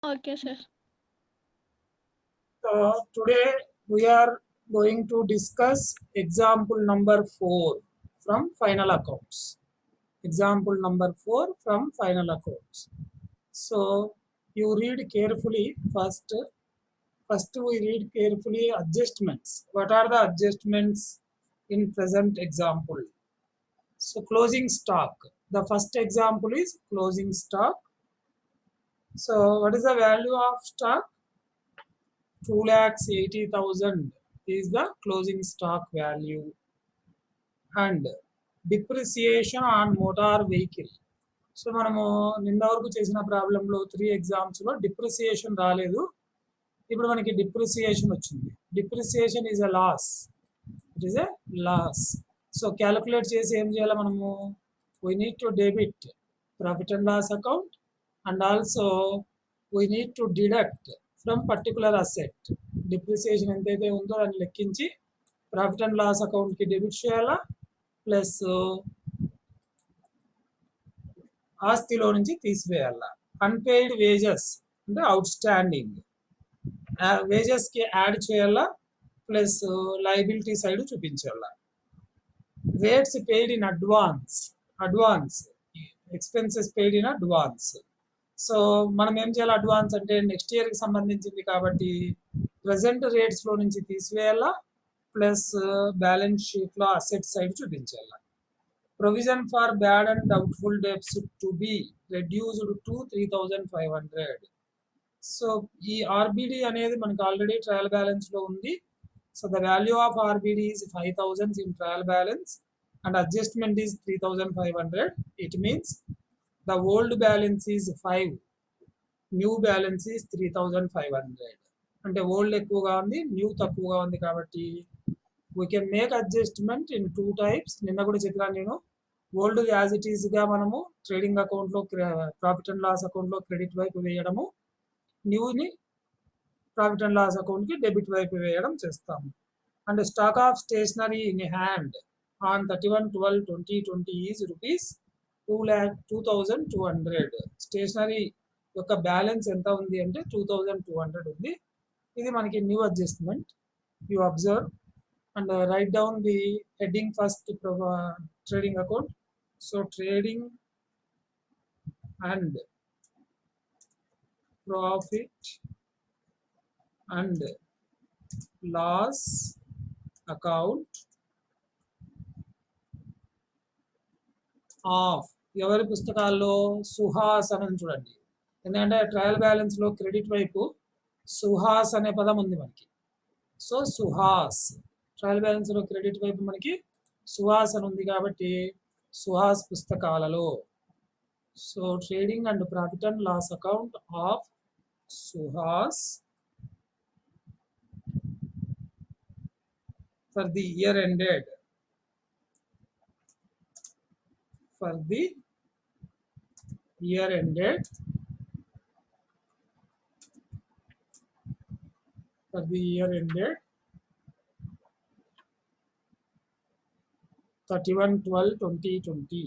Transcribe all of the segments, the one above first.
Okay, sir. Today we are going to discuss example number 4 from final accounts. Example number 4 from final accounts. So you read carefully first. First we read carefully adjustments. What are the adjustments in present example? So closing stock. The first example is closing stock. So what is the value of stock? 2,80,000 is the closing stock value, and depreciation on motor vehicle. So మనము నిన్న వరకు చేసిన ప్రాబ్లంలో 3 ఎగ్జామ్స్లో depreciation రాలేదు. ఇప్పుడు మనకి depreciation వచ్చింది. Depreciation is a loss. It is a loss. So calculate చేసి ఏం చేయాలి మనము? We need to debit profit and loss account, and also we need to deduct from particular asset. Depreciation ఎంతైతే ఉందో దాన్ని లెక్కించి ప్రాఫిట్ అండ్ లాస్ అకౌంట్కి debit చేయాలా, ప్లస్ ఆస్తిలో నుంచి తీసివేయాల. అన్పెయిడ్ వేజెస్ అంటే అవుట్ స్టాండింగ్ వేజెస్కి యాడ్ చేయాలా, ప్లస్ లయబిలిటీ సైడ్ చూపించాలా. Rates paid in advance expenses paid in advance. So మనం ఏం చేయాలి? అడ్వాన్స్ అంటే నెక్స్ట్ ఇయర్కి సంబంధించింది కాబట్టి ప్రజెంట్ రేట్స్లో నుంచి తీసివేయాలా, ప్లస్ బ్యాలెన్స్ షీట్లో అసెట్ సైడ్ చూపించాలా. Provision for bad and doubtful debts to be reduced to 3,500. So ఈ ఆర్బిడి అనేది మనకి ఆల్రెడీ ట్రయల్ బ్యాలెన్స్లో ఉంది. So the value of RBD is 5,000 in trial balance and adjustment is 3,500. It means the old balance is 5, new balance is 3,500. అంటే old ఎక్కువగా ఉంది, new తక్కువగా ఉంది కాబట్టి we can make adjustment in 2 types. నిన్న కూడా చెప్పాను నేను. ఓల్డ్ యాజ్ ఇట్ ఈస్గా మనము ట్రేడింగ్ అకౌంట్లో ప్రాఫిట్ అండ్ లాస్ అకౌంట్లో క్రెడిట్ వైపు వేయడము, న్యూని ప్రాఫిట్ అండ్ లాస్ అకౌంట్కి డెబిట్ వైపు వేయడం చేస్తాము. And stock of stationery in hand on 31/12/2020 is rupees 2,02,200. Stationery యొక్క బ్యాలెన్స్ ఎంత ఉంది అంటే 2,200 ఉంది. ఇది మనకి new adjustment. You observe and write down the heading first trading account. So trading and profit and loss account of ఎవరి పుస్తకాల్లో? సుహాస్ అని చూడండి. ఎందుకంటే ట్రయల్ బ్యాలెన్స్లో క్రెడిట్ వైపు సుహాస్ అనే పదం ఉంది మనకి. సో సుహాస్ ట్రయల్ బ్యాలెన్స్లో క్రెడిట్ వైపు మనకి సుహాస్ అని ఉంది కాబట్టి సుహాస్ పుస్తకాలలో. So trading and profit and loss account of Suhas for the year ended for the year ended 31/12/2020.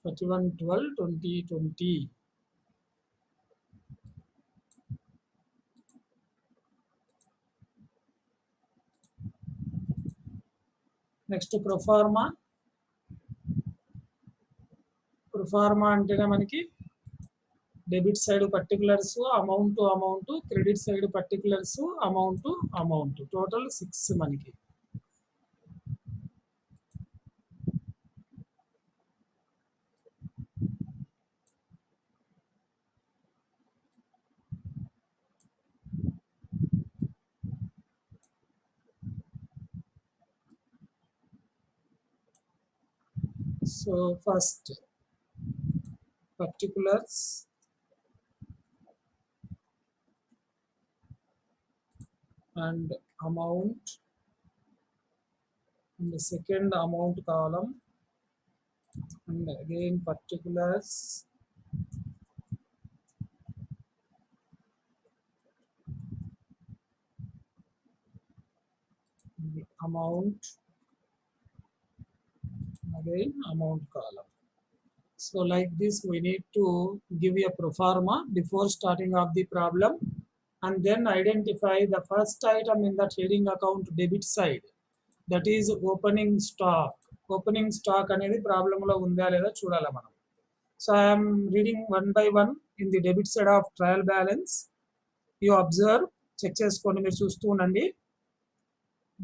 31/12/2020. Next proforma. Proforma అంటేనే మనకి debit side particulars amount, credit side particulars amount, total 6 మనకి. So first particulars and amount, and the second amount column, and again particulars, the amount, again amount column. So like this, we need to give a pro forma before starting off the problem, and then identify the first item in the trading account debit side, that is opening stock. Opening stock అనేది problem లో ఉందా లేదా చూడాలి మనం. So I am reading one by one. In the debit side of trial balance, you observe, check చేసుకోండి, మీరు చూస్తూ ఉండండి.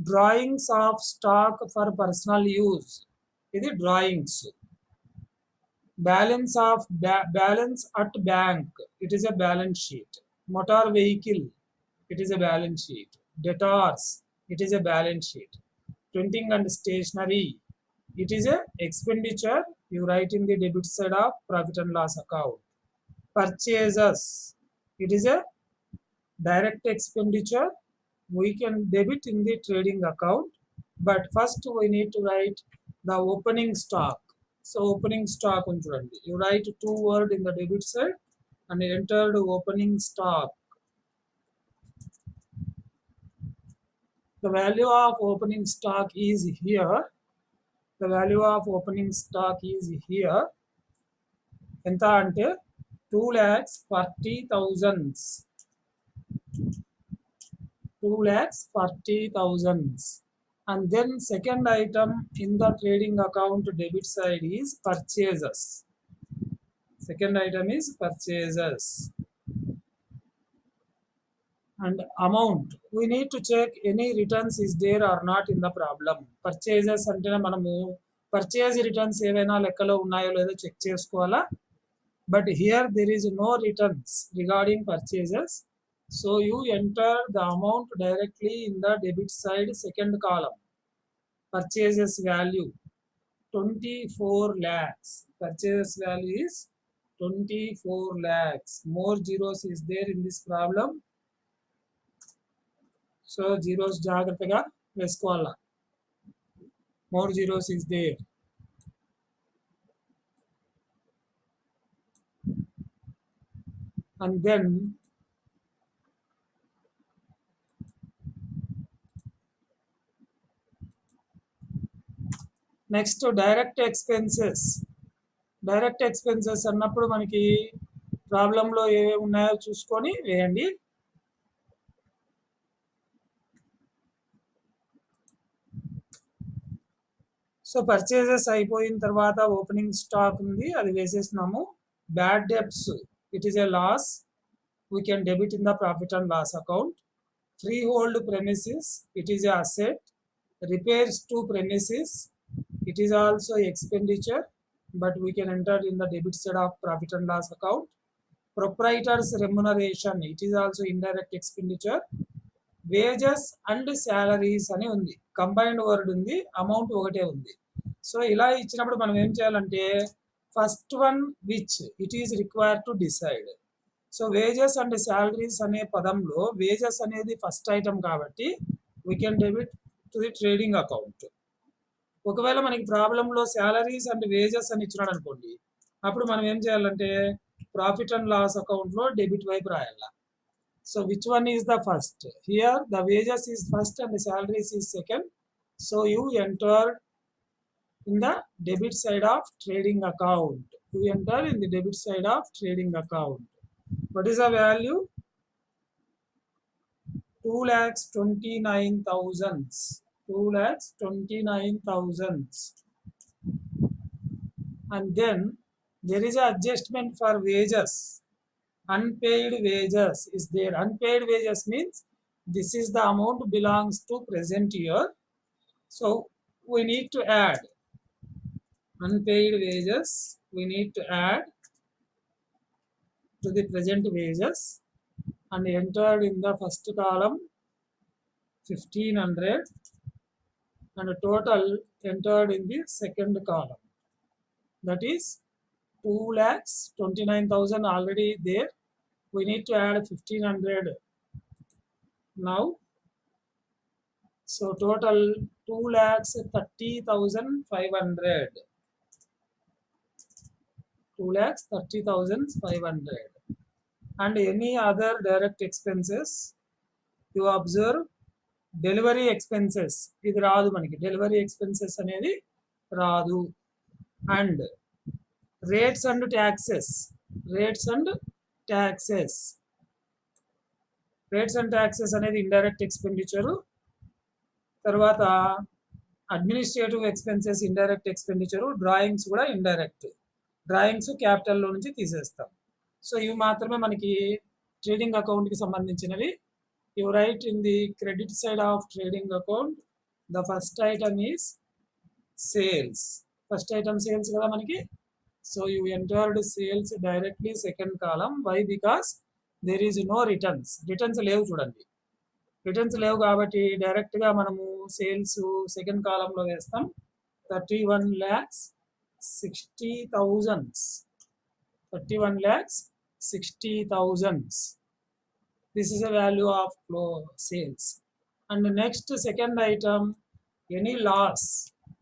Drawings of stock for personal use, ఇది drawings. Balance of balance at bank, it is a balance sheet. Motor vehicle, it is a balance sheet. Debtors, it is a balance sheet. Printing and stationery, it is a expenditure, you write in the debit side of profit and loss account. Purchases, it is a direct expenditure, we can debit in the trading account, but first we need to write the opening stock. So opening stock unchudandi, you write two word in the debit side and entered opening stock. The value of opening stock is here. The value of opening stock is here. enta ante 2,40,000. 2,40,000. And then second item in the trading account debit side is purchases. Second item is purchases. And amount, we need to check any returns is there or not in the problem. Purchases ante manamu purchase returns evaina lekkalo unnayo ledo check chesukovala, but here there is no returns regarding purchases. So you enter the amount directly in the debit side second column. Purchases value 24 lakhs. Purchases value is 24 lakhs. More zeros is there in this problem. So zeros జాగ్రత్తగా వేసుకోవాలా. More zeros is there. And then next to direct expenses. Direct expenses అన్నప్పుడు మనకి ప్రాబ్లంలో ఏమేమి ఉన్నాయో చూసుకొని వేయండి. So purchases అయిపోయిన తర్వాత ఓపెనింగ్ స్టాక్ ఉంది, అది వేసేసినాము. Bad debts, it is a loss, we can debit in the profit and loss account. Freehold premises, it is a asset. Repairs to premises, it is also expenditure, but we can enter in the debit side of profit and loss account. Proprietor's remuneration, it is also indirect expenditure. Wages and salaries అని ఉంది, combined word ఉంది, amount ఒకటే ఉంది. So ఇలా ఇచ్చినప్పుడు మనం ఏం చేయాలంటే first one which it is required to decide. So wages and salaries అనే పదంలో వేజెస్ అనేది ఫస్ట్ ఐటమ్ కాబట్టి we can debit to the trading account. ఒకవేళ మనకి ప్రాబ్లంలో శాలరీస్ అండ్ వేజెస్ అని ఇచ్చినాడు అనుకోండి, అప్పుడు మనం ఏం చేయాలంటే ప్రాఫిట్ అండ్ లాస్ అకౌంట్లో డెబిట్ వైపు రాయాల. So which one is the first? Here the wages is first and the salaries is second. So you enter in the debit side of trading account. You enter in the debit side of trading account. What is the value? 2,29,000. 2,29,000. And then there is an adjustment for wages. Unpaid wages is there. Unpaid wages means this is the amount belongs to present year. So we need to add unpaid wages. We need to add to the present wages and entered in the first column 1,500 and total entered in the second column. That is 2,29,000 already there. We need to add 1,500 now. So total 2,30,500. 2,30,500. And any other direct expenses you observe. Delivery expenses ఇది రాదు మనకి, delivery expenses అనేది రాదు. And rates and taxes. Rates and taxes. Rates and taxes అనేది indirect expenditure. తర్వాత administrative expenses indirect expenditure. Drawings కూడా indirect. Drawings క్యాపిటల్లో నుంచి తీసేస్తాం. సో ఇవి మాత్రమే మనకి ట్రేడింగ్ అకౌంట్కి సంబంధించినవి. You write in the credit side of trading account the first item is sales. First item sales కదా మనకి. So you entered sales directly second column. Why? Because there is no returns. Returns లేవు చూడండి. Returns లేవు కాబట్టి డైరెక్ట్గా మనము sales second కాలంలో వేస్తాం. 31,60,000. 31,60,000. This is the value of sales. And the next second item, any loss,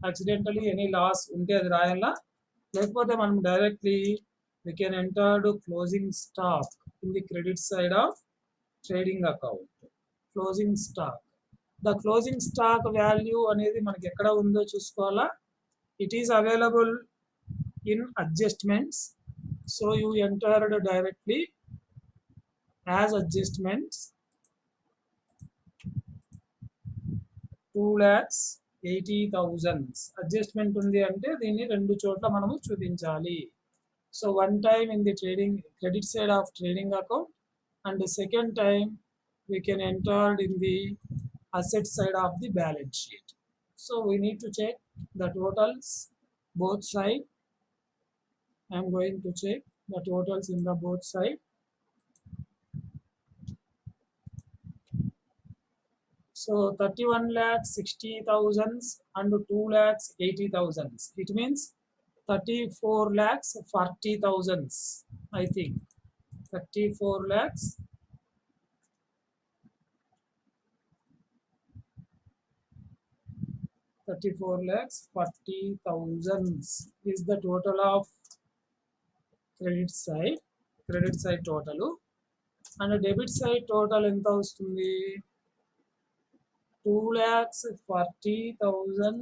accidentally any loss unte adi rayalla, lekapothe manam directly we can enter to closing stock in the credit side of trading account. Closing stock. The closing stock value అనేది మనకి ఎక్కడ ఉందో చూసుకోవాలా. It is available in adjustments. So you entered directly as adjustments 2,80,000. Adjustment ఉంది అంటే దీన్ని రెండు చోట్ల మనము చూపించాలి. So one time in the trading credit side of trading account and second time we can enter in the asset side of the balance sheet. So we need to check the totals both side. I am going to check the totals in the both side. So 31,60,000 and 2,80,000. It means 34,40,000. I think 34,40,000 is the total of credit side total. And debit side total enta vastundi 2,40,000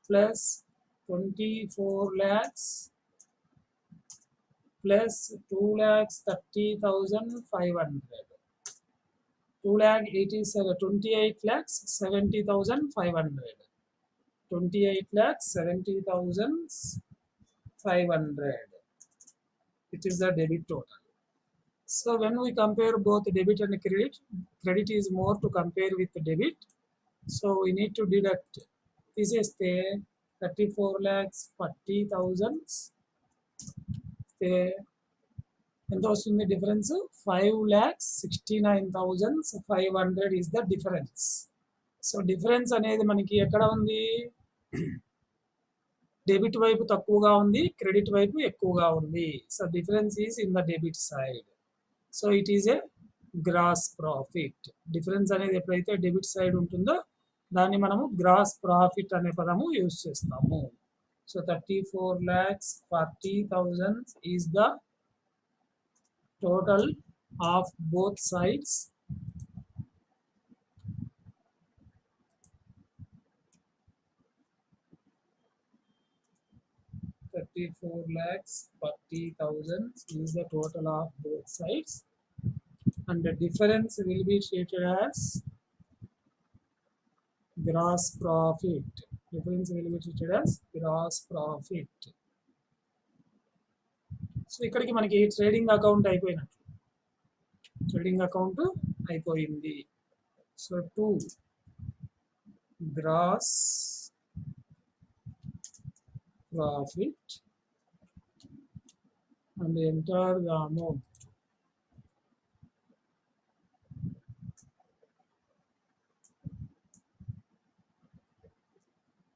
plus 24 lakhs plus 2,30,500. 28,70,500. 28,70,500. It is the debit total. So when we compare both debit and credit is more to compare with debit. So we need to deduct. This is the 34,40,000. ఎంత వస్తుంది difference? 5,69,500 is the difference. So difference అనేది మనకి ఎక్కడ ఉంది? Debit వైపు తక్కువగా ఉంది, credit వైపు ఎక్కువగా ఉంది. So difference is in the debit side. So it is a gross profit. Difference అనేది ఎప్పుడైతే డెబిట్ సైడ్ ఉంటుందో దాన్ని మనము గ్రాస్ ప్రాఫిట్ అనే పదము యూజ్ చేస్తాము. So 34,40,000 is the total of both sides. $34,40,000 is the total of both sides, and the difference will be treated as gross profit. Difference will be treated as gross profit. So ఇక్కడికి మనకి trading account అయిపోయినట్టు. Trading account అయిపోయింది. So 2 gross profit and enter the amount.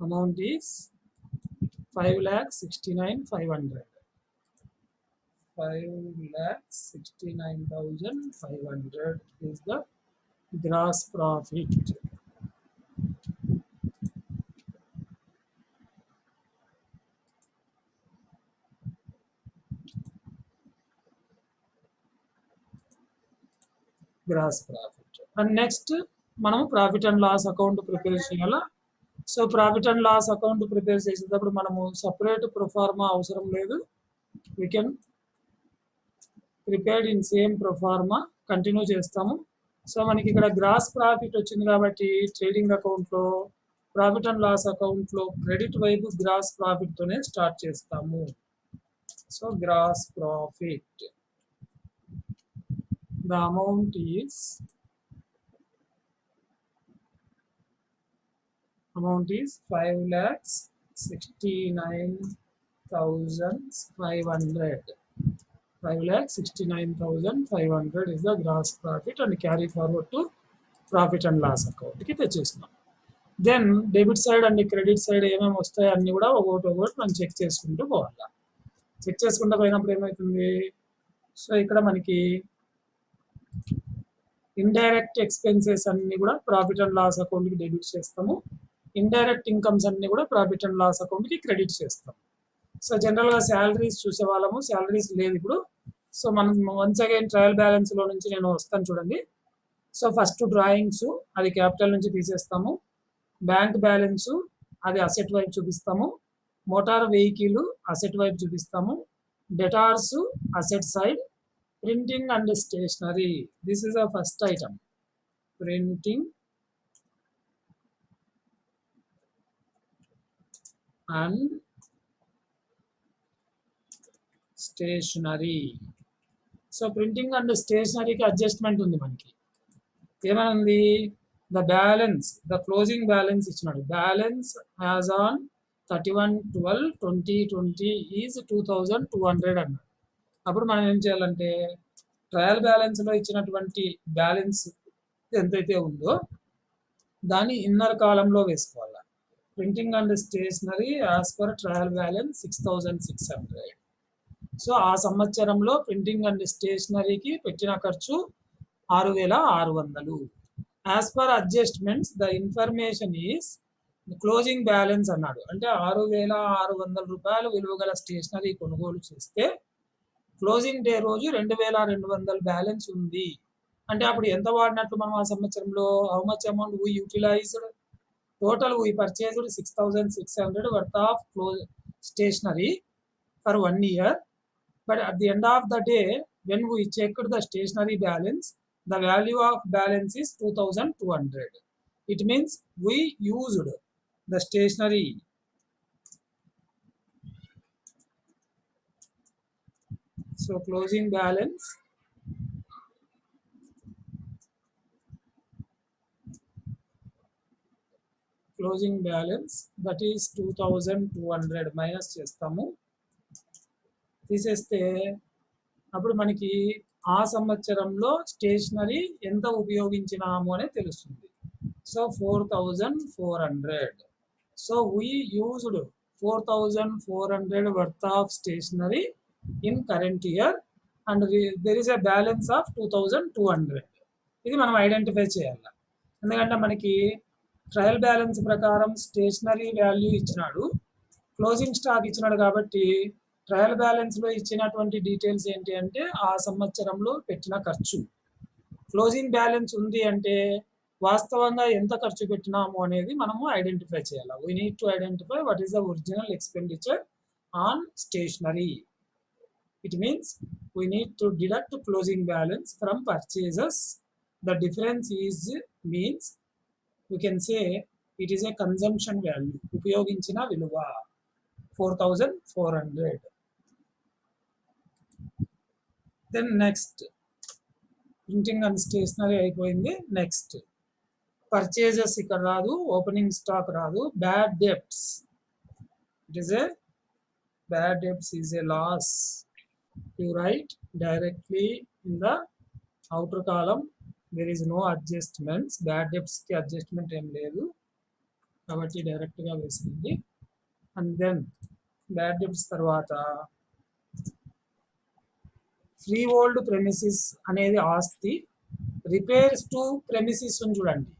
Amount is 5,69,500. 5,69,500 is the gross profit. Gross profit. And next మనము profit and loss account prepare చేయాలా. So profit and loss account prepare చేసేటప్పుడు మనము separate proforma అవసరం లేదు. We can prepared in same proforma continue చేస్తాము. So మనకి ఇక్కడ gross profit వచ్చింది కాబట్టి ట్రేడింగ్ అకౌంట్లో ప్రాఫిట్ అండ్ లాస్ అకౌంట్లో క్రెడిట్ వైపు గ్రాస్ ప్రాఫిట్తోనే స్టార్ట్ చేస్తాము. So gross profit, the amount is 5,69,500. 5,69,500 is the gross profit and carry forward to profit and loss account కి తెచ్చేస్తున్నాం. Then debit side and credit side ఏమేమి వస్తాయో అన్ని కూడా ఒకటి మనం చెక్ చేసుకుంటూ పోవాలి. చెక్ చేసుకుంటూ పోయినప్పుడు ఏమవుతుంది, సో ఇక్కడ మనకి ఇండైరెక్ట్ ఎక్స్పెన్సెస్ అన్ని కూడా ప్రాఫిట్ అండ్ లాస్ అకౌంట్కి డెబిట్ చేస్తాము. ఇండైరెక్ట్ ఇన్కమ్స్ అన్ని కూడా ప్రాఫిట్ అండ్ లాస్ అకౌంట్కి క్రెడిట్ చేస్తాం. సో జనరల్గా శాలరీస్ చూసే వాళ్ళము, శాలరీస్ లేదు ఇప్పుడు. సో మనం వన్స్ అగైన్ ట్రయల్ బ్యాలెన్స్లో నుంచి నేను వస్తాను చూడండి. సో ఫస్ట్ డ్రాయింగ్స్ అది క్యాపిటల్ నుంచి తీసేస్తాము. బ్యాంక్ బ్యాలెన్స్ అది అసెట్ వైపు చూపిస్తాము. మోటార్ వెహికల్ అసెట్ వైపు చూపిస్తాము. Debtors asset side. Printing and stationery, this is the first item. Printing and stationery. So printing and స్టేషనరీకి అడ్జస్ట్మెంట్ ఉంది మనకి. ఏమైంది, the balance, the closing balance ఇచ్చినాడు. బ్యాలెన్స్ యాజ్ ఆన్ 31/12/2020 ఈజ్ 2,200 అన్నాడు. అప్పుడు మనం ఏం చేయాలంటే ట్రయల్ బ్యాలెన్స్లో ఇచ్చినటువంటి బ్యాలెన్స్ ఎంతైతే ఉందో దాన్ని ఇన్నర్ కాలంలో వేసుకోవాలి. Printing and stationery as per trial balance 6,600. So ఆ సంవత్సరంలో ప్రింటింగ్ అండ్ స్టేషనరీకి పెట్టిన ఖర్చు 6,600. As per adjustments the information is closing balance అన్నాడు. అంటే 6,600 రూపాయలు విలువ గల స్టేషనరీ కొనుగోలు చేస్తే క్లోజింగ్ డే రోజు 2,200 బ్యాలెన్స్ ఉంది. అంటే అప్పుడు ఎంత వాడినట్లు మనం ఆ సంవత్సరంలో, how much amount we utilised, total we purchased 6,600 worth of stationery for 1 year. But at the end of the day, when we checked the stationery balance, the value of balance is 2,200. It means we used the stationery. So closing balance that is 2,200 minus చేస్తాము. తీసేస్తే అప్పుడు మనకి ఆ సంవత్సరంలో stationery ఎంత ఉపయోగించినాము అనేది తెలుస్తుంది. So 4,400. So we used 4,400 worth of stationery in current year and there is a balance of 2,200. ఇది మనం ఐడెంటిఫై చేయాలి. ఎందుకంటే మనకి ట్రయల్ బ్యాలెన్స్ ప్రకారం స్టేషనరీ వాల్యూ ఇచ్చినాడు, క్లోజింగ్ స్టాక్ ఇచ్చినాడు. కాబట్టి ట్రయల్ బ్యాలెన్స్లో ఇచ్చినటువంటి డీటెయిల్స్ ఏంటి అంటే ఆ సంవత్సరంలో పెట్టిన ఖర్చు. క్లోజింగ్ బ్యాలెన్స్ ఉంది అంటే వాస్తవంగా ఎంత ఖర్చు పెట్టినాము అనేది మనము ఐడెంటిఫై చేయాలి. We need to identify what is the original expenditure on stationery. It means we need to deduct closing balance from purchases. The difference is means we can say it is a consumption value, ఉపయోగించిన విలువ 4,400. Then next printing and stationery అయిపోయింది. Next purchases ఇక్కడ రాదు, opening stock రాదు. Bad debts, it is a bad debts is a loss. You write directly in the outer column. There is no adjustments. Bad debts కి adjustment ఏం లేదు కాబట్టి డైరెక్ట్గా వేసింది. అండ్ దెన్ బ్యాడ్ డెబ్ట్స్ తర్వాత ఫ్రీ హోల్డ్ ప్రెమిసిస్ అనేది ఆస్తి. Repairs to premises చూడండి,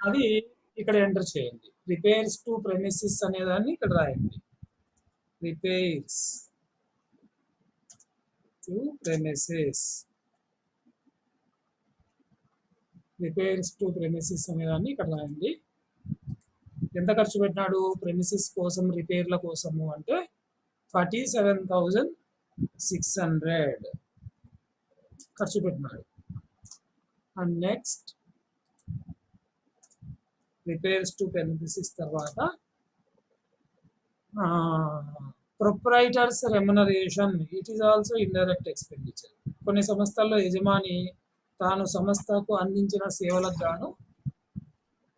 అది ఇక్కడ ఎంటర్ చేయండి. రిపేర్స్ టు ప్రెమిసిస్ అనేదాన్ని ఇక్కడ రాయండి. Repairs to premises, repairs to premises అనేదాన్ని ఇక్కడ రాయండి. ఎంత ఖర్చు పెట్టినాడు ప్రెమిసెస్ కోసం రిపేర్ల కోసము అంటే 47,600 ఖర్చు పెట్టినాడు. And next repairs to premises తర్వాత proprietor's remuneration it is also indirect expenditure. కొన్ని సంస్థల్లో యజమాని తాను సంస్థకు అందించిన సేవలకు గాను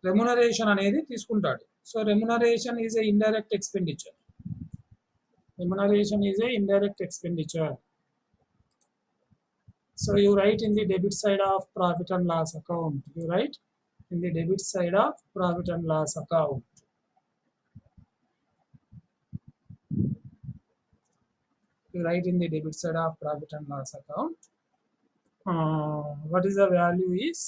రెమ్యునరేషన్ అనేది తీసుకుంటాడు. So remuneration is a indirect expenditure. Remuneration is a indirect expenditure. So you write in the debit side of profit and loss account. You write in the debit side of profit and loss account. You write in the debit side of profit and loss account. What is the value is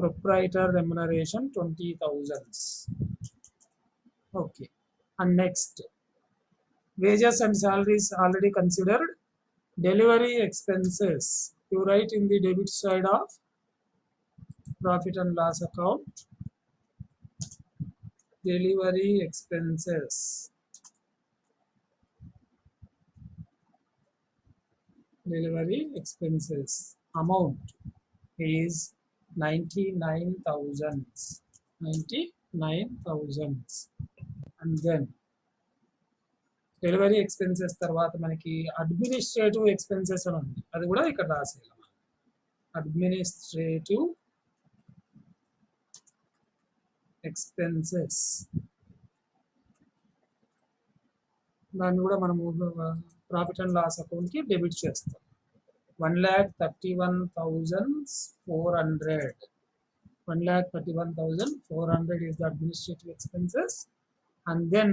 proprietor remuneration 20,000. Okay. And next, wages and salaries already considered. Delivery expenses. You write in the debit side of profit and loss account. Delivery expenses. Delivery expenses. Amount is 99,000. 99,000. And then delivery expenses తర్వాత మనకి administrative expenses అని ఉంది, అది కూడా ఇక్కడ రాసేయాలి. Administrative expenses దాన్ని కూడా మనము ప్రాఫిట్ అండ్ లాస్ అకౌంట్కి డెబిట్ చేస్తాం. 1,31,400. 1,31,400 is the administrative expenses. And then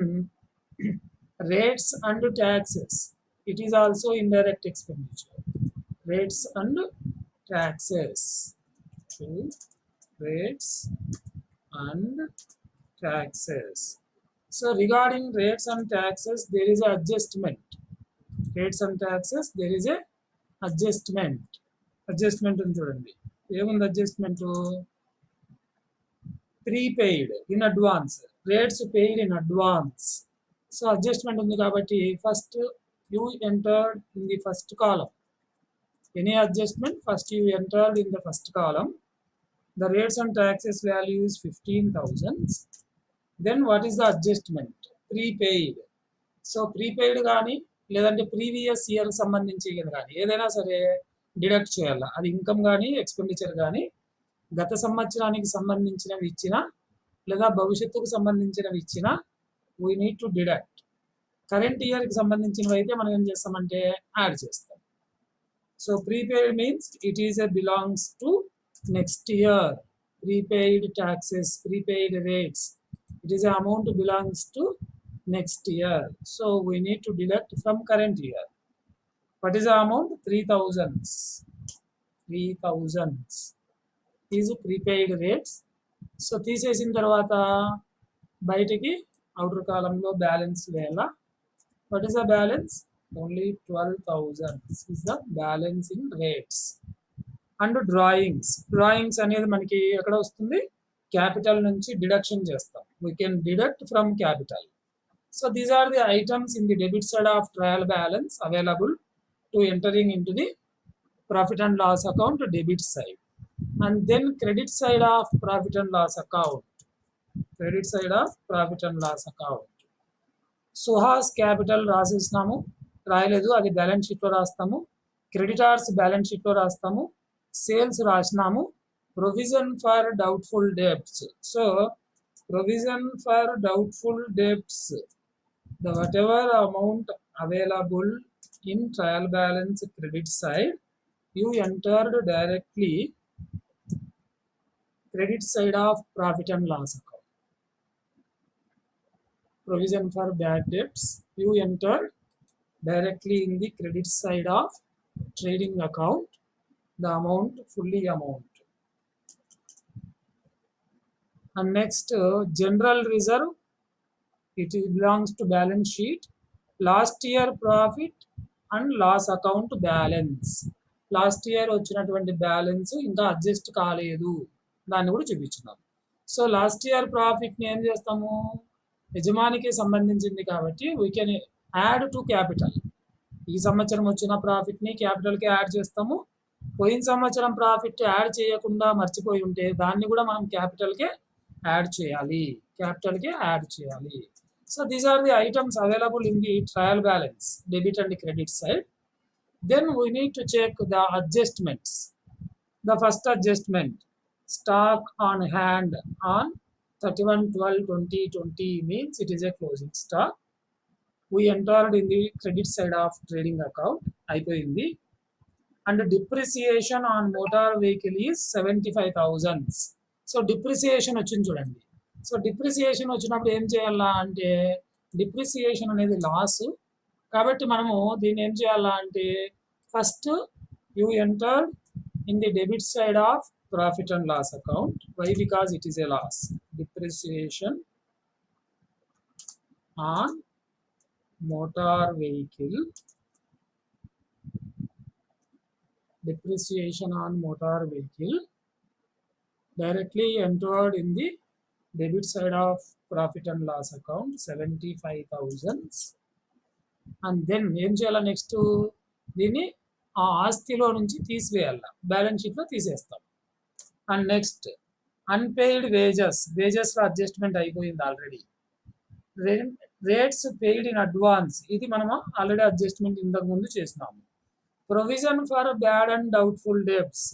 rates and taxes, it is also indirect expenditure. Rates and taxes. Rates and taxes. So regarding rates and taxes, there is an adjustment. Rates and taxes, there is a adjustment. Adjustment అని చూడండి, ఏముంది adjustment? Prepaid in advance, rates paid in advance. So adjustment ఉంది కాబట్టి first you entered in the first column. Any adjustment first you entered in the first column. The rates and taxes value is 15,000. Then what is the adjustment? Prepaid. So prepaid కానీ లేదంటే previous year సంబంధించి కానీ ఏదైనా సరే deduct చేయాలి. అది income కానీ expenditure కానీ గత సంవత్సరానికి సంబంధించినవి ఇచ్చినా లేదా భవిష్యత్తుకు సంబంధించినవి ఇచ్చినా we need to deduct. Current ఇయర్కి సంబంధించినవి అయితే మనం ఏం చేస్తామంటే యాడ్ చేస్తాం. So prepaid means it is a belongs to next year. Prepaid taxes, prepaid rates, it is a amount belongs to next year. So we need to deduct from current year. What is the amount? 3,000. 3,000 is prepaid rates. So తీసేసిన తర్వాత బయటికి outer కాలంలో balance వేయాల. What is the balance? Only 12,000 is the balance in rates. And drawings. Drawings అనేది మనకి ఎక్కడ వస్తుంది? Capital నుంచి డిడక్షన్ చేస్తాం. We can deduct from capital. So these are the items in the debit side of trial balance available to entering into the profit and loss account debit side. And then credit side of profit and loss account. Credit side of profit and loss account. Suhas capital రాసేసినాము, రాయలేదు, అది balance షీట్లో రాస్తాము. Creditors balance షీట్లో రాస్తాము. Sales రాసినాము. Provision for doubtful debts. So provision for doubtful debts, the whatever amount available in trial balance credit side, you entered directly credit side of profit and loss account. Provision for bad debts, you entered directly in the credit side of trading account, the amount, fully amount. And next, general reserve, it belongs to balance sheet. Last year profit and loss account balance. Last year వచ్చినటువంటి balance ఇంకా adjust కాలేదు, దాన్ని కూడా చూపించినాం. So last year ప్రాఫిట్ని ఏం చేస్తాము, యజమానికి సంబంధించింది కాబట్టి we can add to capital. ఈ సంవత్సరం వచ్చిన ప్రాఫిట్ని క్యాపిటల్కి యాడ్ చేస్తాము. పోయిన సంవత్సరం ప్రాఫిట్ యాడ్ చేయకుండా మర్చిపోయి ఉంటే దాన్ని కూడా మనం క్యాపిటల్కే యాడ్ చేయాలి, క్యాపిటల్కే యాడ్ చేయాలి. So these are the items available in the trial balance debit and credit side. Then we need to check the adjustments. The first adjustment, stock on hand on 31/12/2020 means it is a closing stock. We entered in the credit side of trading account. అయిపోయింది. And depreciation on motor vehicle is 75,000. So depreciation వచ్చింది చూడండి. So depreciation వచ్చినప్పుడు ఏం చేయాలా అంటే, depreciation అనేది loss కాబట్టి మనము దీన్ని ఏం చేయాలా అంటే, first you enter in the debit side of profit and loss account. Why? Because it is a loss. Depreciation on motor vehicle, depreciation on motor vehicle directly entered in the debit side of profit and loss account 75,000. and then ఏం చేయాలి, next దీన్ని ఆ ఆస్తిలో నుంచి తీసివేయాల, balance షీట్లో తీసేస్తాం. And next unpaid wages, వేజెస్లో adjustment అయిపోయింది already. Rates paid in advance, ఇది మనము ఆల్రెడీ అడ్జస్ట్మెంట్ ఇంతకు ముందు చేసినాము. Provision for bad and doubtful debts,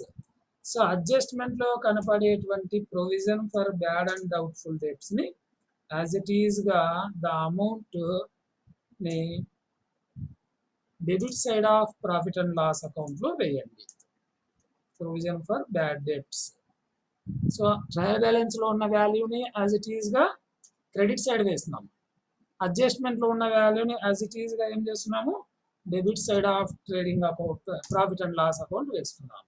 so అడ్జస్ట్మెంట్లో కనపడేటువంటి provision for bad and doubtful డెబ్ట్స్ని యాజ్ ఇట్ ఈస్గా ద అమౌంట్ని debit side of profit and loss అకౌంట్లో వేయండి. Provision for bad debts, so trial బ్యాలెన్స్లో ఉన్న వాల్యూని యాజ్ ఇట్ ఈస్గా క్రెడిట్ సైడ్ వేస్తున్నాము. అడ్జస్ట్మెంట్లో ఉన్న వాల్యూని యాజ్ ఇట్ ఈస్గా ఏం చేస్తున్నాము, debit side of trading account profit and loss account వేస్తున్నాము.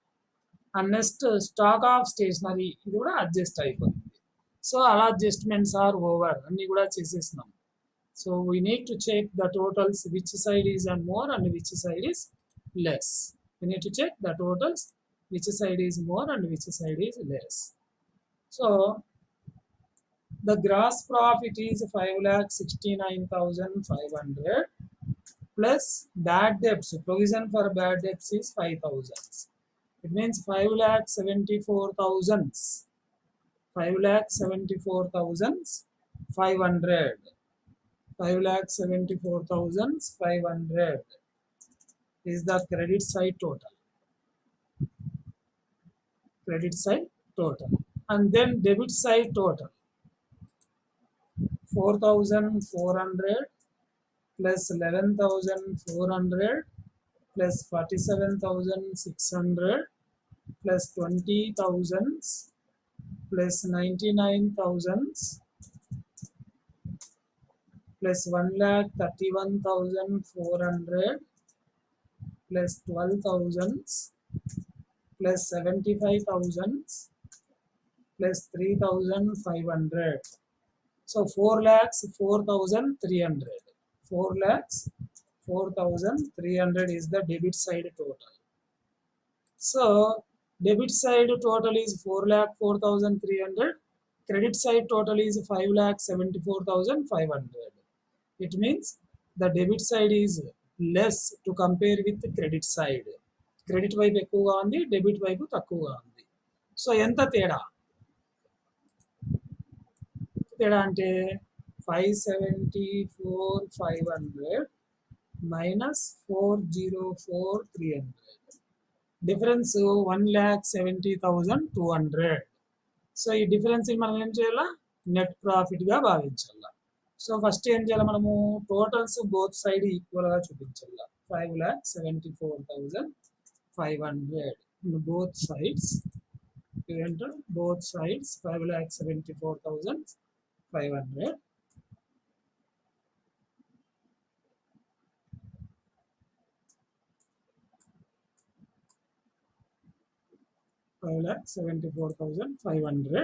And next stock of stationery, ఇది కూడా అడ్జస్ట్ అయిపోయింది. సో అలా అడ్జస్ట్మెంట్స్ ఆర్ ఓవర్, అన్ని కూడా చేసేస్తున్నాం. So we need to check the totals, which side is and more and which side is less. We need to check the totals, which side is more and which side is less. So the gross profit is 5,69,500 plus bad debts, provision for bad debts is 5,000. It means 5,74,000. 5,74,500. 5,74,500 is the credit side total. Credit side total. And then debit side total. 4,400 plus 11,400 plus 47,600 plus 20,000 plus 99,000 plus 1,31,400 plus 12,000 plus 75,000 plus 3,500. So 4,04,300. 4,04,300 is the debit side total. So debit side total is 4,04,300. Credit side total is 5,74,500. It means the debit side is less to compare with the credit side. Credit వైపు ఎక్కువగా ఉంది, debit వైపు తక్కువగా ఉంది. So ఎంత తేడా అంటే 574,500 minus 404,300. Difference 1,70,200. So ఈ డిఫరెన్స్ మనం ఏం చేయాలా, నెట్ ప్రాఫిట్గా భావించాలా. సో ఫస్ట్ ఏం చేయాలి, మనము టోటల్స్ బోత్ సైడ్ ఈక్వల్గా చూపించాలా. 5,74,500 in both sides. You enter both sides 5,74,500. $5,74,500.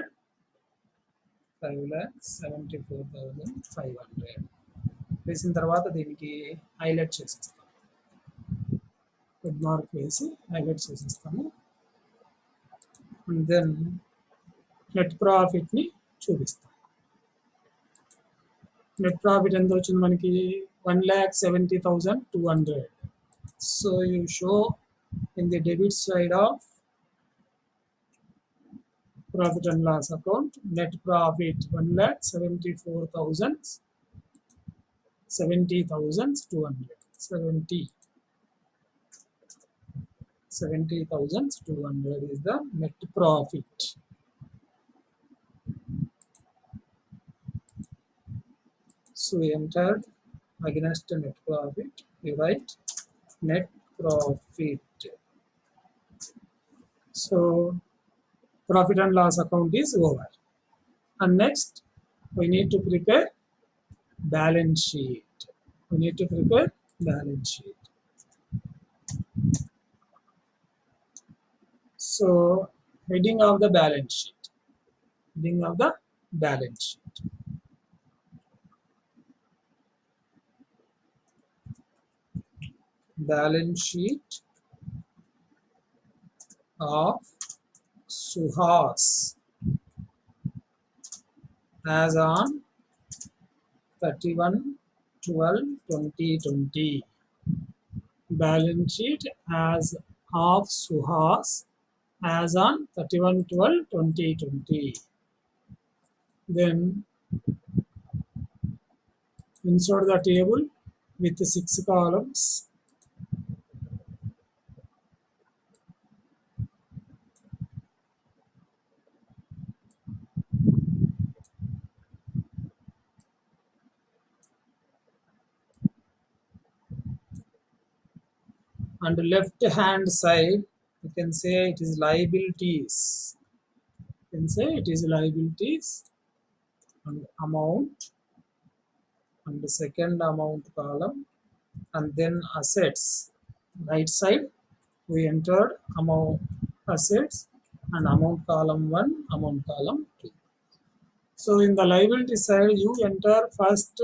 5,74,500 వేసిన తర్వాత దీనికి హైలైట్ చేసేస్తాం. రెడ్ మార్క్ వేసి హైలైట్ చేసేస్తాము. అండ్ దెన్ నెట్ ప్రాఫిట్ని చూపిస్తాం. నెట్ ప్రాఫిట్ ఎంత వచ్చింది మనకి 1,70,200. So you show in the debit side of profit and loss account net profit 1,74,000 70,200 70,200 is the net profit. So we entered against the net profit, we write net profit. So profit and loss account is over, and next we need to prepare balance sheet. So heading of the balance sheet. Balance sheet of Suhas as on 31/12/2020. Balance sheet as of Suhas as on 31/12/2020. Then insert the table with 6 columns. On the left hand side, you can say it is liabilities. And amount, and the second amount column, and then assets. Right side, we entered amount assets and amount column 1, amount column 2. So in the liability side, you enter first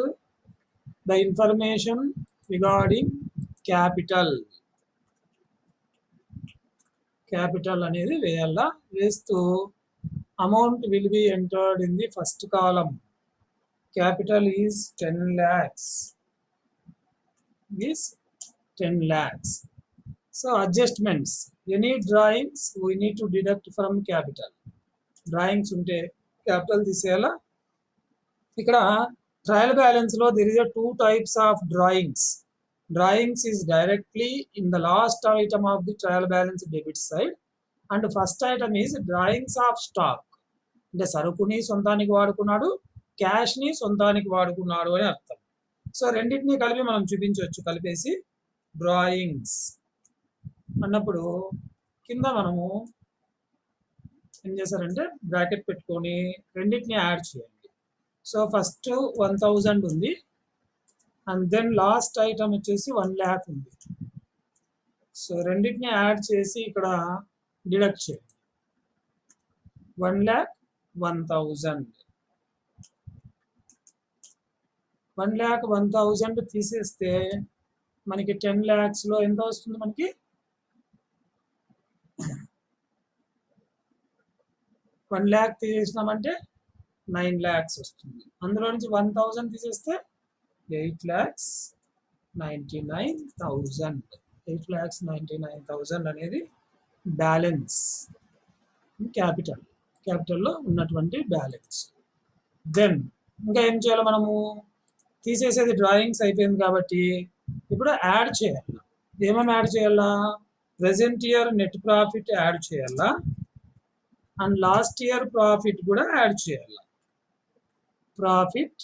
the information regarding capital అనేది వేయాల. వేస్తూ amount will be entered in the first column. Capital is 10 lakhs. So adjustments, any drawings we need to deduct from capital. Drawings unte capital తీసేయాలా. ఇక్కడ trial balance లో there is a 2 types of drawings. Drawings is directly in the last item of the trial balance debit side, and first item is drawings of stock. అంటే సరుకుని సొంతానికి వాడుకున్నాడు, cash ని సొంతానికి వాడుకున్నాడు అని అర్థం. So రెండింటిని కలిపి మనం చూపించవచ్చు. కలిపేసి డ్రాయింగ్స్ అన్నప్పుడు కింద మనము ఏం చేశారంటే బ్రాకెట్ పెట్టుకొని రెండింటిని యాడ్ చేయండి. సో ఫస్ట్ 1000 ఉంది, అండ్ దెన్ లాస్ట్ ఐటమ్ వచ్చేసి 1 lakh ఉంది. సో రెండింటిని యాడ్ చేసి ఇక్కడ డిడక్ట్ చేయండి. 1,01,000 1,01,000 తీసేస్తే మనకి 10 lakhs లో ఎంత వస్తుంది? మనకి 1 lakh తీసేసినామంటే 9 lakhs వస్తుంది. అందులో నుంచి 1,000 తీసేస్తే 8,99,000. 8,99,000 అనేది బ్యాలెన్స్ క్యాపిటల్లో ఉన్నటువంటి బ్యాలెన్స్. దెన్ ఇంకా ఏం చేయాలి? మనము తీసేసేది డ్రాయింగ్స్ అయిపోయింది కాబట్టి ఇప్పుడు యాడ్ చేయాలి. ఏమేమి యాడ్ చేయాలా? Present year net profit add చేయాలా, అండ్ లాస్ట్ ఇయర్ ప్రాఫిట్ కూడా యాడ్ చేయాలా. Profit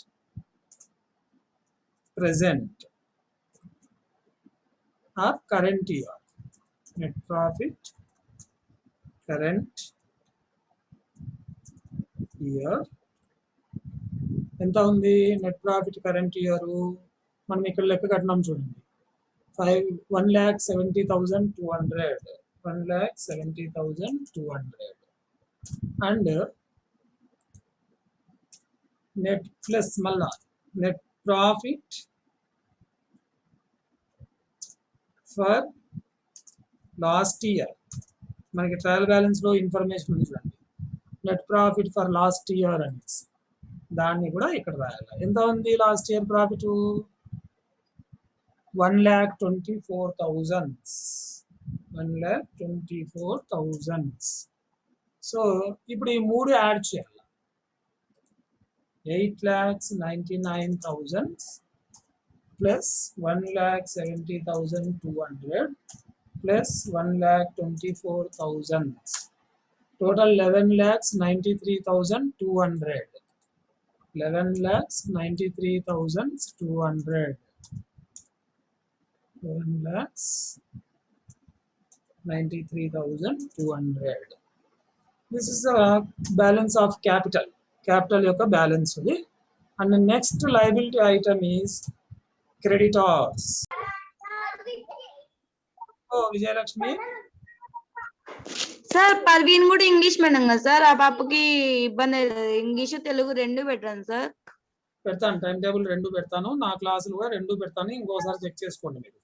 present or current year. Net profit current year ఎంత ఉంది? నెట్ ప్రాఫిట్ కరెంట్ ఇయర్ మనం ఇక్కడ లెక్క కట్టినాం చూడండి. 1,70,200 అండ్ నెట్ ప్లస్ మళ్ళా net profit for last year. మనకి ట్రయల్ బ్యాలెన్స్ లో ఇన్ఫర్మేషన్ ఉంది చూడండి, net profit for last year అనేసి. దాన్ని కూడా ఇక్కడ రాయాలి. ఎంత ఉంది లాస్ట్ ఇయర్ ప్రాఫిట్? 1,24,000. 1,24,000. సో ఇప్పుడు ఈ మూడు యాడ్ చేయాలి. 8,99,000 plus 1,70,200 plus 1,24,000. Total 11,93,200. 11,93,200. 11,93,200. This is the balance of capital. Capital యొక్క balance ఉంది. And the next liability item is creditors. Oh, Vijayalakshmi. Sir Parveen కూడా ఇంగ్లీష్ మీడియం కదా సార్, ఆ పాపకి ఇబ్బంది ఇంగ్లీష్ తెలుగు రెండు పెట్టండి సార్. పెడతాను, టైం టేబుల్ రెండు పెడతాను, నా క్లాసులు కూడా రెండు పెడతాను, ఇంకోసారి చెక్ చేసుకోండి మీరు.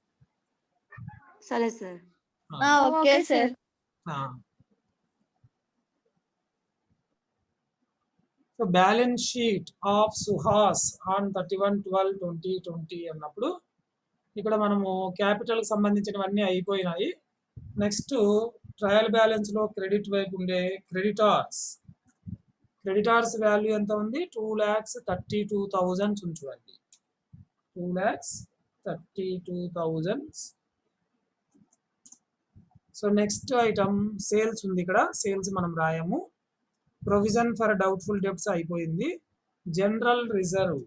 సరే sir. Okay sir. So balance sheet of Suhas on 31/12/2020 అన్నప్పుడు ఇక్కడ మనము క్యాపిటల్ సంబంధించినవన్నీ అయిపోయినాయి. నెక్స్ట్ ట్రయల్ బ్యాలెన్స్ లో క్రెడిట్ వైపు ఉండే క్రెడిటార్స్ వాల్యూ ఎంత ఉంది? 2,32,000 చూడండి. 2,32,000. సో నెక్స్ట్ ఐటమ్ సేల్స్ ఉంది. ఇక్కడ సేల్స్ మనం రాయము. ప్రొవిజన్ ఫర్ డౌట్ఫుల్ డెబ్ట్స్ అయిపోయింది. జనరల్ రిజర్వ్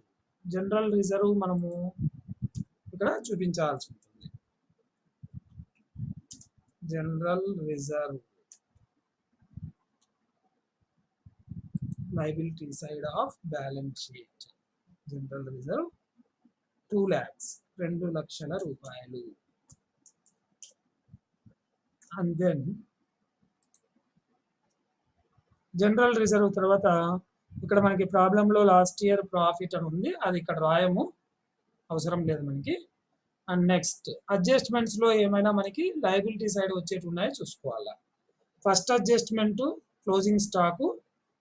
మనము ఇక్కడ చూపించాల్సి ఉంటుంది. General reserve liability side of balance sheet. General reserve 2 lakhs, 2 లక్షల రూపాయలు. అండ్ దెన్ జనరల్ రిజర్వ్ తర్వాత ఇక్కడ మనకి ప్రాబ్లంలో లాస్ట్ ఇయర్ ప్రాఫిట్ అని ఉంది, అది ఇక్కడ రాయము, అవసరం లేదు మనకి. అండ్ నెక్స్ట్ అడ్జస్ట్మెంట్స్ లో ఏమైనా మనకి లయబిలిటీ సైడ్ వచ్చేటి ఉన్నాయో చూసుకోవాలా. First adjustment closing stock,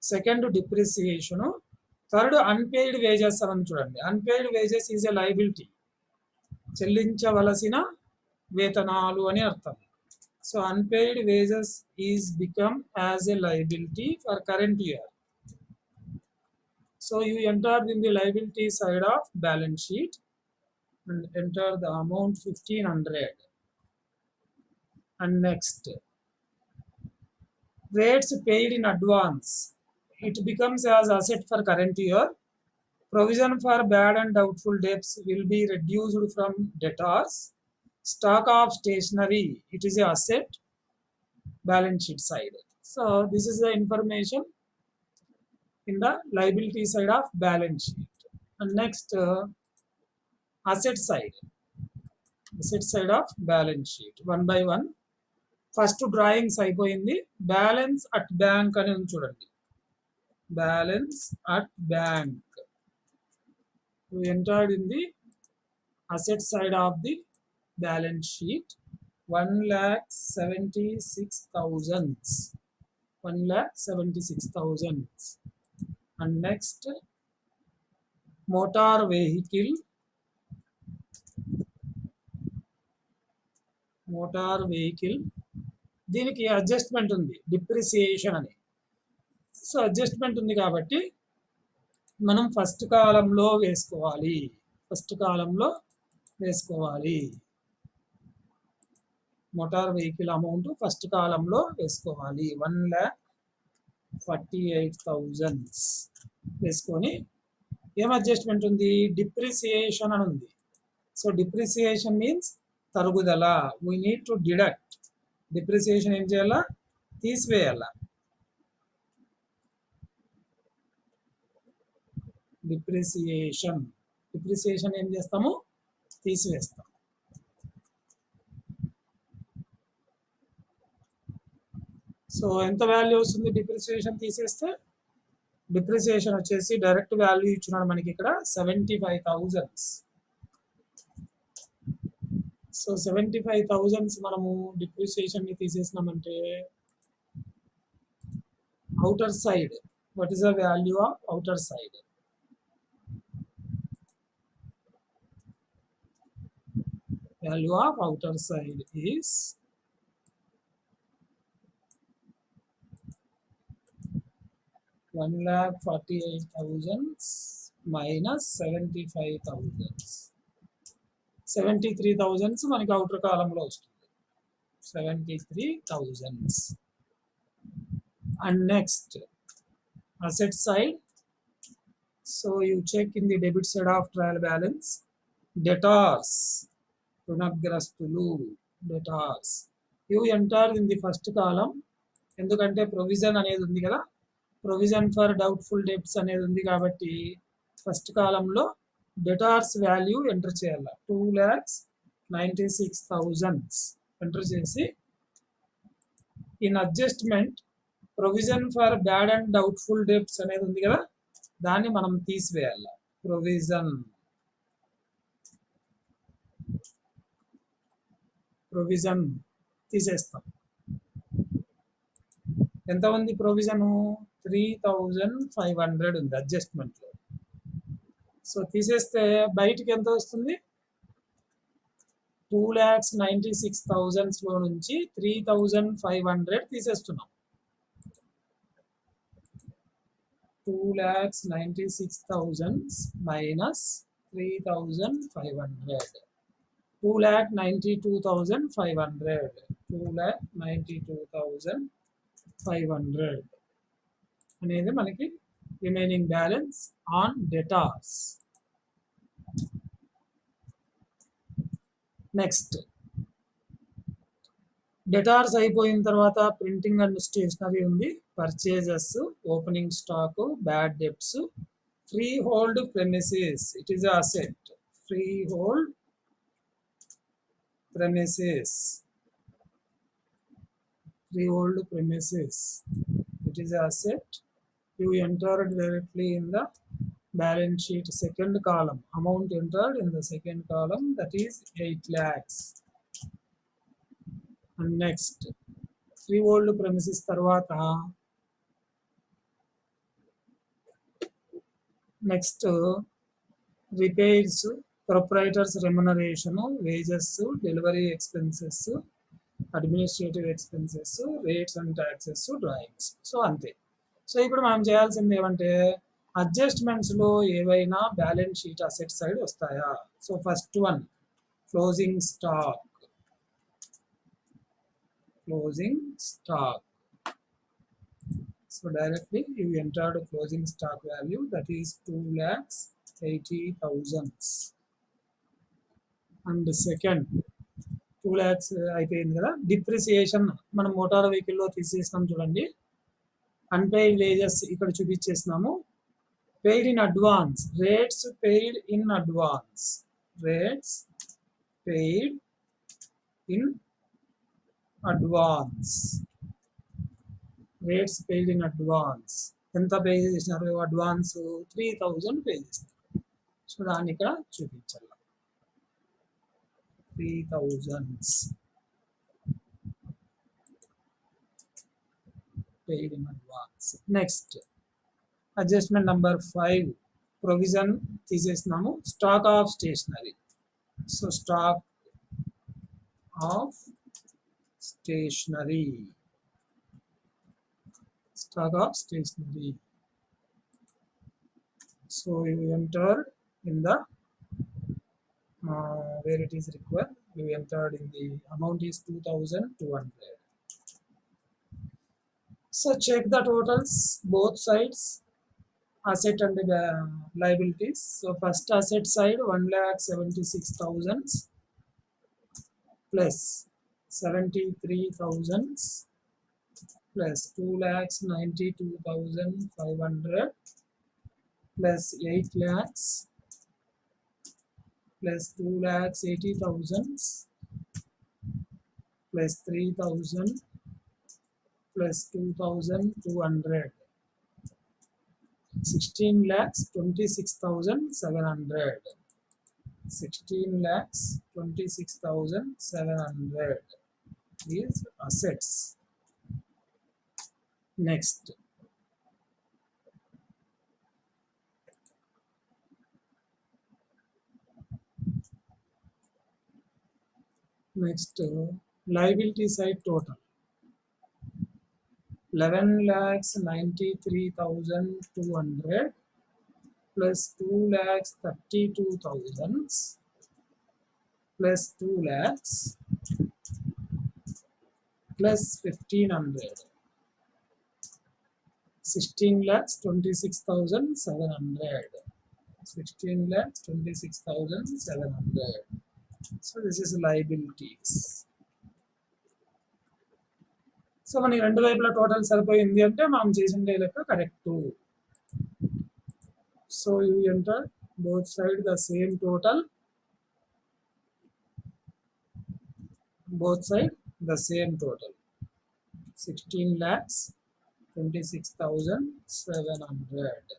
second depreciation, third unpaid wages అని చూడండి. Unpaid wages is a liability, చెల్లించవలసిన వేతనాలు అని అర్థం. So unpaid wages is become as a liability for current year. So you entered in the liability side of balance sheet and enter the amount 1,500. And next, rates paid in advance, it becomes as asset for current year. Provision for bad and doubtful debts will be reduced from debtors. Stock of stationery, it is a asset, balance sheet side. So this is the information in the liability side of balance sheet. And next, asset side of balance sheet, one by one. First drawings అయిపోయింది. Balance at bank అని ఉంది చూడండి. Balance at bank entered in the asset side of the balance sheet. 1,76,000. 1,76,000. And next motor vehicle. దీనికి adjustment ఉంది, depreciation అని. So adjustment ఉంది కాబట్టి మనం ఫస్ట్ కాలంలో వేసుకోవాలి. మోటార్ వెహికల్ అమౌంట్ ఫస్ట్ కాలంలో వేసుకోవాలి. 1,48,000 వేసుకొని ఏం అడ్జస్ట్మెంట్ ఉంది? డిప్రిసియేషన్ అని ఉంది. సో డిప్రిసియేషన్ మీన్స్ తరుగుదల. We need to deduct. Depreciation ఏం చేయాలా? తీసివేయాల. డిప్రిసియేషన్ ఏం చేస్తాము? తీసివేస్తాం. సో ఎంత వాల్యూ వస్తుంది డిప్రిసియేషన్ తీసేస్తే? డిప్రిసియేషన్ వచ్చేసి డైరెక్ట్ వాల్యూ ఇచ్చినాడు మనకి ఇక్కడ 75,000. సో 75,000 మనము డిప్రిసియేషన్ ని తీసేసినామంటే outer side, what is the value of outer side? value of outer side is 1,48,000 minus 75,000. 73,000 మనకి అవుటర్ కాలంలో వస్తుంది. 73,000. And next, asset side. So you check in the debit side of trial balance. Debtors, రుణగ్రస్తులు, debtors. You enter in the first column. ఎందుకంటే provision అనేది ఉంది కదా, provision for doubtful debts అనేది ఉంది కాబట్టి ఫస్ట్ కాలంలో డెటార్స్ వాల్యూ ఎంటర్ చేయాలి. 2,96,000 enter చేసి in adjustment provision for bad and doubtful debts అనేది ఉంది కదా, దాన్ని మనం తీసివేయాలి. ప్రొవిజన్ తీసేస్తాం. ఎంత ఉంది ప్రొవిజను? 3,500 ఉంది అడ్జస్ట్మెంట్ లో. సో తీసేస్తే బయటికి ఎంత వస్తుంది? 2,96,000 లో నుంచి 3,500 తీసేస్తున్నాం. 2,96,000 మైనస్ 3,500, 2,92,500. 2,92,500 అనేది మనకి remaining balance on debtors. Next, debtors అయిపోయిన తర్వాత ప్రింటింగ్ అండ్ స్టేషనరీ ఉంది, purchases, opening stock, bad debts, free hold premises. It is asset. Free hold premises. Freehold premises. It is an asset. You entered directly in the balance sheet second column. Amount entered in the second column, that is 8 lakhs. And next, freehold premises tarvata next repairs, proprietors remuneration, wages, delivery expenses, administrative expenses, rates and taxes, drawings. So అంతే. So ఇప్పుడు మనం చేయాల్సింది ఏమంటే adjustments లో ఏవైనా balance sheet asset side వస్తాయా? So first one, closing stock. Closing stock. So directly you entered closing stock value, that is 2,80,000. And second, 2 lakhs అయిపోయింది కదా. డిప్రిసియేషన్ మనం మోటార్ వెహికల్లో తీసేసినాం చూడండి. అన్పెయిడ్ వేజెస్ ఇక్కడ చూపించేసినాము. Paid in advance, rates paid in advance. Rates paid in advance. Rates paid in advance. ఎంత pay చేసినారు? Advance 3,000 pay చేసినారు. సో దాన్ని ఇక్కడ చూపించాలి. 3,000 paid in advance. Next, adjustment number 5, provision తీసేసినాము. Stock of stationery. So stock of stationery. Stock of stationery. So you enter in the where it is required, you entered in the amount is 2,200. So check the totals, both sides, asset and liabilities. So first asset side 1,76,000 plus 73,000 plus 2,92,500 plus 8 lakhs plus 2,80,000 plus 3,000 plus 2,200, 16,26,700. 16,26,700 is assets. Next, next liability side total 11,93,200 plus 2,32,000 plus 2 lakhs plus 1,500 16,26,700 16,26,700. So this is liabilities. So మనకి రెండు వైపుల total సరిపోయింది అంటే మనం చేసిన లెక్క correct. So you enter both side the same total, both side the same total 16,26,700.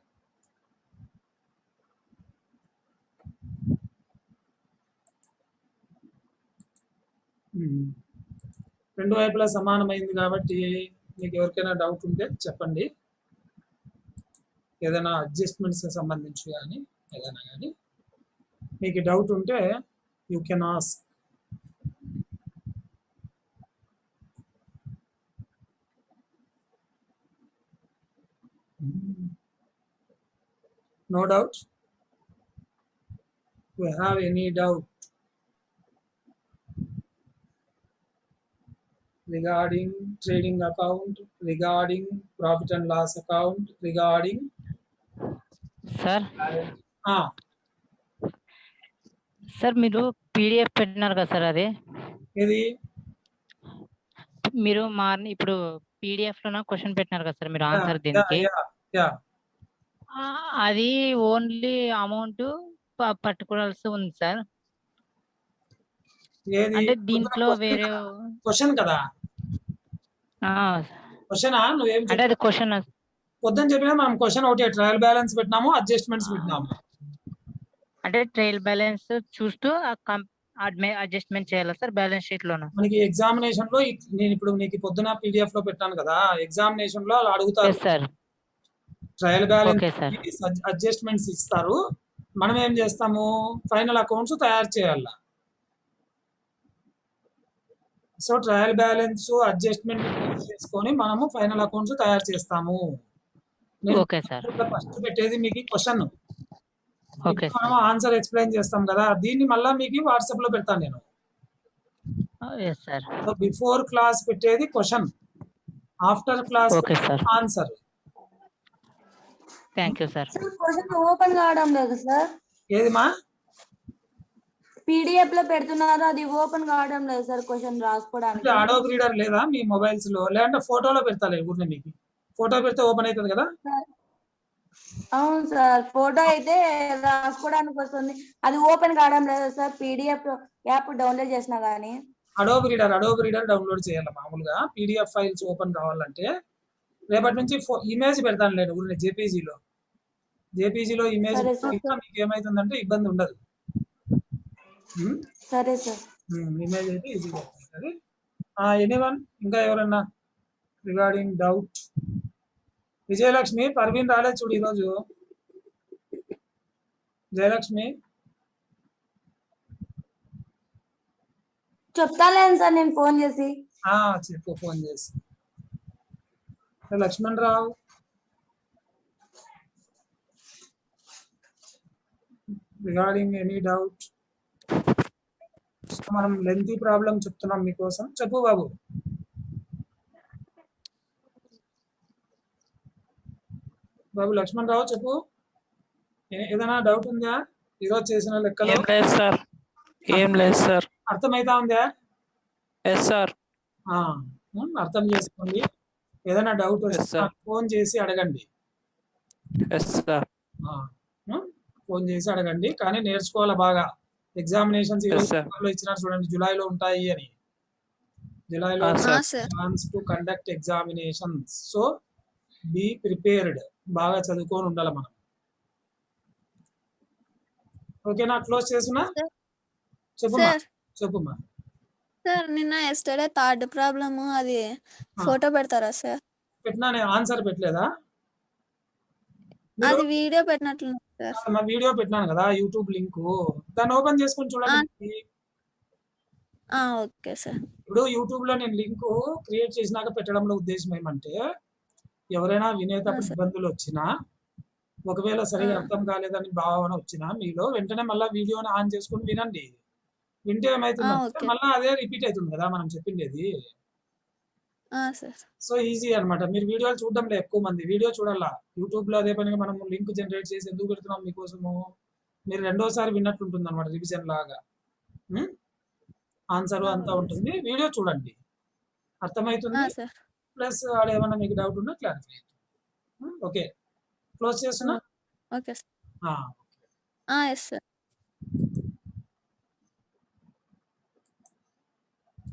రెండు వైపులా సమానమైంది కాబట్టి మీకు ఎవరికైనా డౌట్ ఉంటే చెప్పండి, ఏదైనా అడ్జస్ట్మెంట్స్ సంబంధించి కానీ ఏదైనా కానీ మీకు డౌట్ ఉంటే you can ask. No doubt? We have any doubt regarding trading account, regarding profit and loss account, regarding sir sir మీరు పీడిఎఫ్ పెట్టినారు కదా సార్, అది ఇది మీరు ఇప్పుడు పీడిఎఫ్ లో క్వశ్చన్ పెట్టినారు కదా సార్ మీరు ఆన్సర్ దీనికి, అది ఓన్లీ అమౌంట్ పట్టుకోవాల్సి ఉంది సార్. అంటే దీంట్లో వేరే క్వశ్చన్ కదా, క్వశ్చన్ నువ్వేం అంటే అది క్వశ్చన్ పొద్దున చెప్పినా మనం క్వశ్చన్ ఒకటి ట్రయల్ బ్యాలెన్స్ పెట్టినాము, అడ్జస్ట్మెంట్స్ పెట్టినాము. అంటే ట్రయల్ బ్యాలెన్స్ చూస్తూ అడ్జస్ట్మెంట్ చేయాలా సార్ బ్యాలెన్స్ షీట్ లోన? మనకి ఎగ్జామినేషన్ లో నేను ఇప్పుడు నీకు పొద్దున పీడిఎఫ్ లో పెట్టాను కదా, ఎగ్జామినేషన్ లో అలా అడుగుతారు సార్. ట్రయల్ బ్యాలెన్స్ అడ్జస్ట్మెంట్స్ ఇస్తారు, మనం ఏం చేస్తాము ఫైనల్ అకౌంట్స్ తయారు చేయాల. సో ట్రయల్ బ్యాలెన్స్ అడ్జస్ట్మెంట్ చేసుకొని మనము ఫైనల్ అకౌంట్స్ తయారు చేస్తాము. ఫస్ట్ పెట్టేది మీకు క్వశ్చన్, మనం ఆన్సర్ ఎక్స్ప్లెయిన్ చేస్తాం కదా, దీన్ని మళ్ళీ మీకు వాట్సాప్ లో పెడతాను నేను. బిఫోర్ క్లాస్ పెట్టేది question, after class answer. Thank you sir. Question open కావడం లేదు సార్. ఏదిమా? పీడిఎఫ్ లో పెడుతున్నారు, అది ఓపెన్ కావడం లేదు సార్ క్వశ్చన్ రాసుకోవడానికి. అడోబ్ రీడర్ లేదా మీ మొబైల్స్ లో, లేదంటే ఫోటోలో పెడతాలే ఊరిని, మీకు ఫోటో పెడితే ఓపెన్ అవుతుంది కదా. అవును సార్, ఫోటో అయితే రాసుకోవడానికి వస్తుంది, అది ఓపెన్ కావడం లేదు సార్. పీడిఎఫ్ యాప్ డౌన్లోడ్ చేసినా గానీ. అడోబ్ రీడర్ డౌన్లోడ్ చేయాలి. మామూలుగా పీడిఎఫ్ ఫైల్స్ ఓపెన్ కావాలంటే రేపటి నుంచి ఇమేజ్ పెడతాను లేదు ఊరిని, జేపీజీలో ఇమేజ్ మీకు ఏమైతుందంటే ఇబ్బంది ఉండదు. సరే సార్. ఇమేజ్ అయితే ఈజీగా వస్తుంది. ఎనీవన్ ఇంకా ఎవరన్నా రిగార్డింగ్ డౌట్? విజయలక్ష్మి, పర్వీన్ రాలేదు చూడు ఈరోజు. జయలక్ష్మి చెప్తాను సార్ నేను ఫోన్ చేసి. చెప్పు, ఫోన్ చేసి. లక్ష్మణ్ రావు, రిగార్డింగ్ ఎనీ డౌట్? మనం లెంతీ ప్రాబ్లం చెప్తున్నాం మీకోసం, చెప్పు బాబు. బాబు లక్ష్మణ్ రావు చెప్పు, ఏదైనా డౌట్ ఉందా ఈరోజు చేసిన లెక్కలో? ఏం లేదు సార్. అర్థమైతా ఉందా? Yes sir. అర్థం చేసుకోండి, ఏదైనా డౌట్ వస్తే ఫోన్ చేసి అడగండి. Yes sir. ఫోన్ చేసి అడగండి, కానీ నేర్చుకోవాలి బాగా. ఎగ్జామినేషన్స్ ఇచ్చినారు చూడండి, జూలైలో ఉంటాయి అని. జూలైలో plans to conduct examinations. So be prepared, బాగా చదువుకొని ఉండాలి మనం. ఓకేనా? క్లోజ్ చేస్తున్నా, చెప్పుమా. సార్ నిన్న ఎస్టర్డే థర్డ్ ప్రాబ్లమ్ అది ఫోటో పెడతారా సార్? పెట్టినా, నేను ఆన్సర్ పెట్టలేదా? అది వీడియో పెట్టినట్లు సార్. వీడియో పెట్టినాను కదా యూట్యూబ్ లింక్, దాన్ని ఓపెన్ చేసుకొని చూడండి. Okay sir. ఇప్పుడు యూట్యూబ్ లో నేను లింక్ క్రియేట్ చేసినాక పెట్టడంలో ఉద్దేశం ఏమంటే ఎవరైనా వినేటప్పుడు సార్. ఇబ్బందులు వచ్చినా ఒకవేళ సరిగా ఆ. అర్థం కాలేదని భావన వచ్చినా మీలో వెంటనే మళ్ళీ వీడియోని ఆన్ చేసుకుని వినండి. వింటే ఏమైతుందంటే ఓకే. మళ్ళీ అదే రిపీట్ అవుతుంది కదా మనం చెప్పిండేది. సార్. సో ఈజీ అన్నమాట. మీరు వీడియోలు చూడడంలో ఎక్కువ మంది వీడియో చూడాలా. యూట్యూబ్ లో అదే పనిగా మనం లింక్ జనరేట్ చేసి ఎందుకు పెడుతున్నాం మీకోసము, మీరు రెండోసారి విన్నట్టుంటుంది అనమాట, రివిజన్ లాగా. ఆన్సర్ అంతా ఓకే ఉంటుంది, వీడియో చూడండి అర్థమవుతుంది. సార్. ప్లస్ ఆడ ఏమన్నా మీకు డౌట్ ఉన్నా క్లారిఫై అవుతుంది. ఓకే, క్లోజ్ చేస్తున్నా. Okay sir. ఆ, ఎస్ సార్.